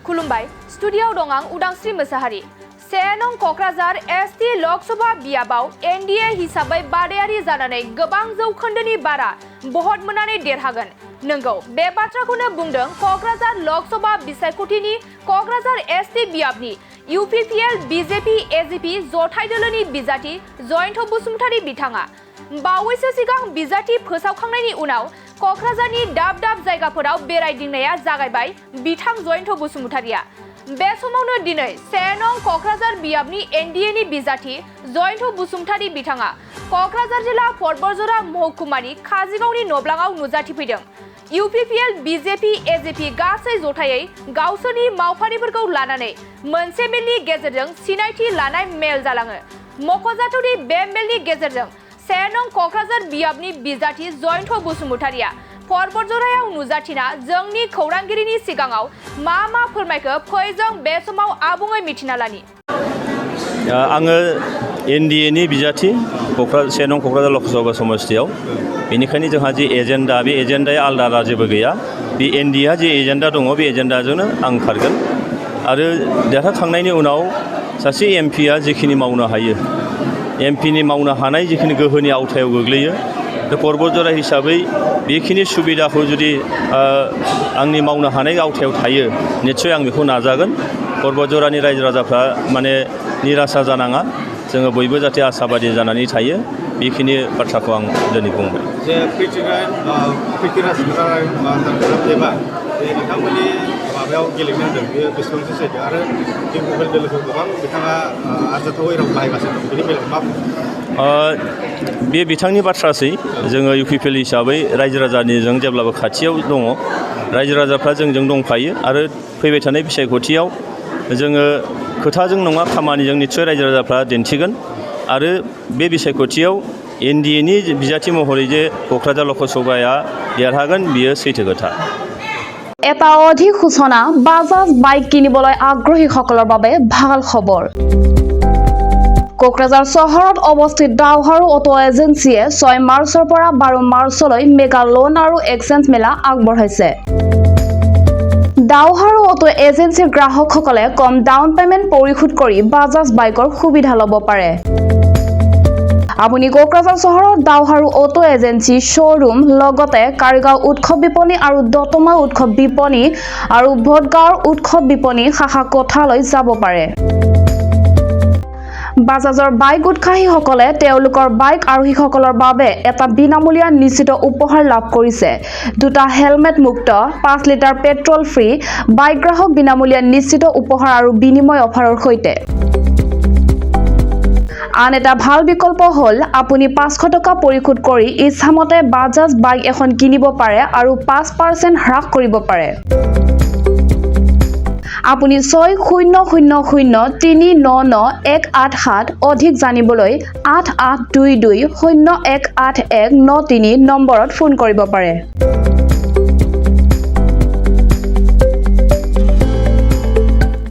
खुलुमबाय स्टुडियाव दं आं उदांस्रि मोसाहारि। 1 नं कक्राझार एसटी लोकसभा बियाबाव एनडीए हिसाबै बादायारि जानानै गोबां जौखोन्दोनि बारा भट मोननानै देरहागोन। नंगौ बे बाथ्राखौनो बुंदों कक्राझार लोकसभा बिसायख'थिनि कक्राझार एसटी बियाबनि यूपीपीएल बीजेपी एजीपी जथाय दोलोनि बिजाथि जयन्त बसुमतारी बिथाङा। बावैसो सिगां बिजाथि फोसावखांनायनि उनाव कक्राझारनि दाब दाब जायगाफोराव बेरायदिंनाया जागायबाय बिथां जयन्त बसुमतारीया। बे समावनो दिनै 1 नं कक्राझार बियाबनि एनडीएनि बिजाथि जयन्त बसुमतारी बिथाङा कक्राझार जिल्ला फटबरजरा महकुमानि काजिगावनि नब्लाङाव नुजाथिफैदों। यूपीपीएल बीजेपी एजीपी गासै जथायै गावसोरनि मावफारिफोरखौ लानानै मोनसे मेलनि गेजेरजों सिनायथि लानाय मेल जालाङो। मख'जाथावदि बे मेलनि गेजेरजों 1 नं कक्राझार बियाबनि बिजाथि जयन्त बसुमतारीया फटबरजरायाव नुजाथिना जोंनि खौरांगिरिनि सिगाङाव मा फोरमायखो फै जों बे समाव आबुङै मिथिना लानि। आङो एनडीएनि बिजाथि 1 नं कक्राझार लोकसभा समष्टियाव, बेनिखायनो जोंहा जि एजेन्डा बे एजेन्डाया आलादा जेबो गैया। बे एनडीएआ जि एजेन्डा दङ बे एजेन्डाजोंनो आं खारगोन आरो देरहाखांनायनि उनाव सासे एमपिआ जिखिनि मावनो हायो, एमपिनि मावनो हानाय जिखिनि गोहोनि आवथायाव गोग्लैयो, बे फटबरजरा हिसाबै बेखिनि सुबिदाखौ जुदि आंनि मावनो हानाय आवथायाव थायो निस्सय आं बेखौ नाजागोन। फटबरजरानि रायजो राजाफ्रा माने निराशा जानाङा, जोङो बयबो जाहाथे आसाबादि जानानै थायो, बेखिनि बाथ्राखौ आं दिनै बुंबाय। जे नोंथांमोननि माबायाव गेलेनो होदों बेयो बेसेबांसो सैथो आरो मबाइल दोलोखौ गोबां बिथाङा आरजाथावै राव बाहायगासिनो दं, बेनि बेलायाव मा बुङो? बे बिथांनि बाथ्रासै। जोङो यूपीपीएल हिसाबै रायजो राजानिजों जेब्लाबो खाथियाव दङ, रायजो राजाफ्रा जोंजों दंफायो आरो फैबाय थानाय बिसायख'थियाव जोङो खोथाजों नङा खामानिजों निस्सय रायजो राजाफ्रा दिन्थिगोन आरो बे बिसायख'थियाव एनडीएनि बिजाथि महरै जे कक्राझार लोकसभाया देरहागोन बियो सैथो खोथा। এটা অধিক সূচনা বাজাজ বাইক কিনিবলৈ আগ্ৰহীসকলৰ বাবে ভাল খবৰ। কোকৰাঝাৰ চহৰত অৱস্থিত ডাউহাৰু অটো এজেন্সিয়ে 6 মাৰ্চৰ পৰা 12 মাৰ্চলৈ মেগা লোন আৰু এক্সচেঞ্জ মেলা আগবঢ়াইছে। ডাউহাৰু অটো এজেন্সিৰ গ্ৰাহকসকলে কম ডাউন পেমেণ্ট পৰিশোধ কৰি বাজাজ বাইকৰ সুবিধা ল'ব পাৰে। আপুনি কোকৰাঝাৰ চহৰত ডাউহাৰু অটো এজেন্সি শ্ব'ৰুম লগতে কাৰিগাঁও উৎসৱ বিপণী আৰু দতমা উৎসৱ বিপণী আৰু ভোটগাঁৱৰ উৎসৱ বিপণী শাখা কোঠালৈ যাব পাৰে। বাজাজৰ বাইক উৎসাহীসকলে তেওঁলোকৰ বাইক আৰোহীসকলৰ বাবে এটা বিনামূলীয়া নিশ্চিত উপহাৰ লাভ কৰিছে। 2টা হেলমেট মুক্ত, 5 লিটাৰ পেট্ৰল ফ্ৰী, বাইক গ্ৰাহক বিনামূলীয়া নিশ্চিত উপহাৰ আৰু বিনিময় অফাৰৰ সৈতে। আন এটা ভাল বিকল্প হ'ল আপুনি 500 টকা পৰিশোধ কৰি ইচ্ছামতে বাজাজ বাইক এখন কিনিব পাৰে আৰু 5% হ্ৰাস কৰিব পাৰে। আপুনি 6000399187 অধিক জানিবলৈ 8822018193 নম্বৰত ফোন কৰিব পাৰে।